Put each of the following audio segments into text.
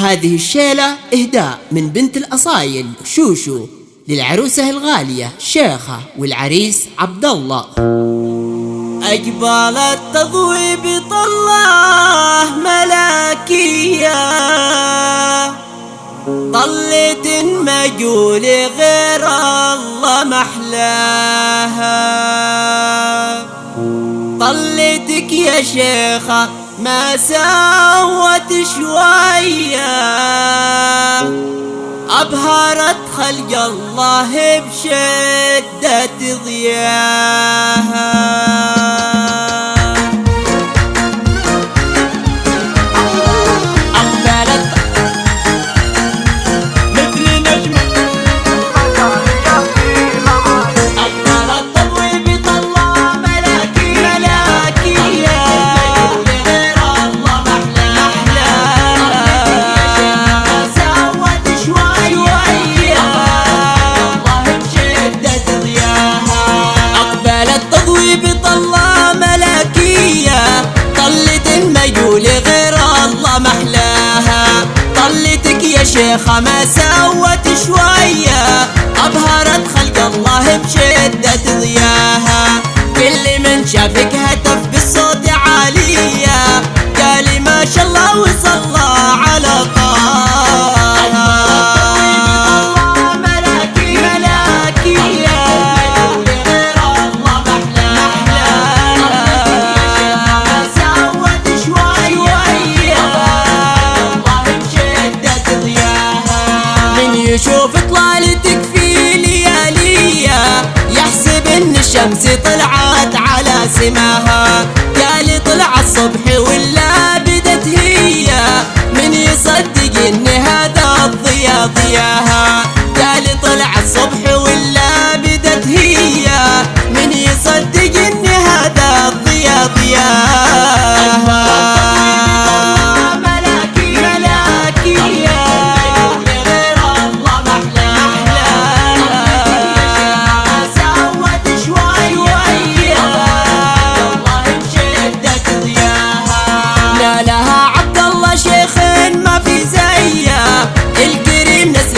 هذه الشيلة إهداء من بنت الأصايل شوشو للعروسة الغالية شيخة والعريس عبد الله. أقبال التضويب طلاه ملاكية، طلت مجول غير الله محلاها. طلتك يا شيخة ما سوت شوية، أبهرت خلق الله بشدة ضياها. بطلة ملكية، طلت المجول غير الله محلاها. طلتك يا شيخة ما سوت شوية، أبهرت خلق الله بشدة ضياها. كل من شافك هتف بالصوت عالية، قال ما شاء الله وصلى على طه. يشوف طلالتك في ليالية، يحسب ان الشمس طلعت على سماها. قال طلع الصبح ولا بدت هي، من يصدق ان هذا الضيا ضياها. قال طلع الصبح ولا بدت هي، من يصدق ان هذا الضيا ضياها.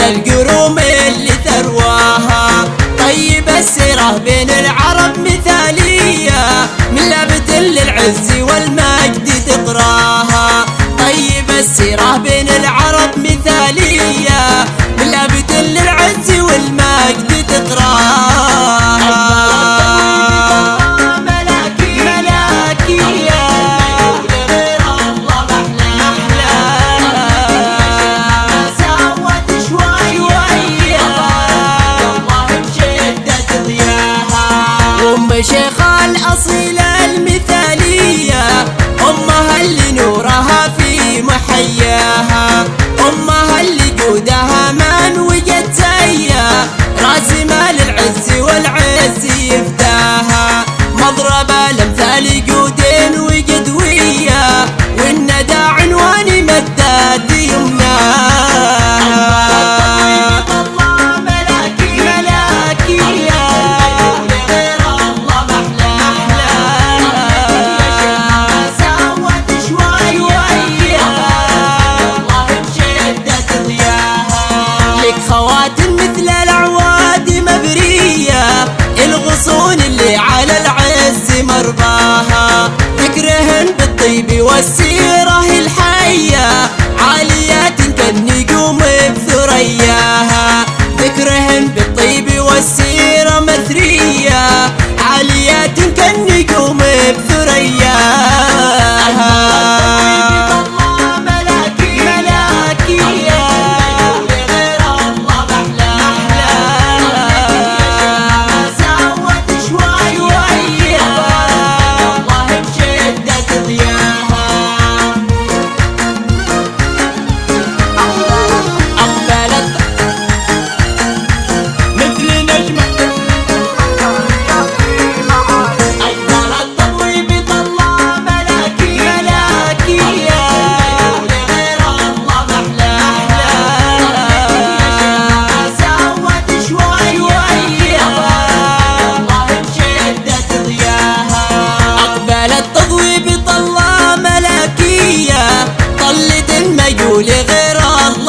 القروم اللي ثرواها،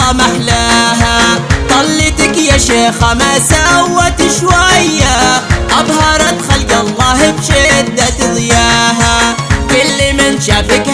والله محلاها. طلتك يا شيخة ما سوت شوية، أبهرت خلق الله بشدة ضياها. كل من شافك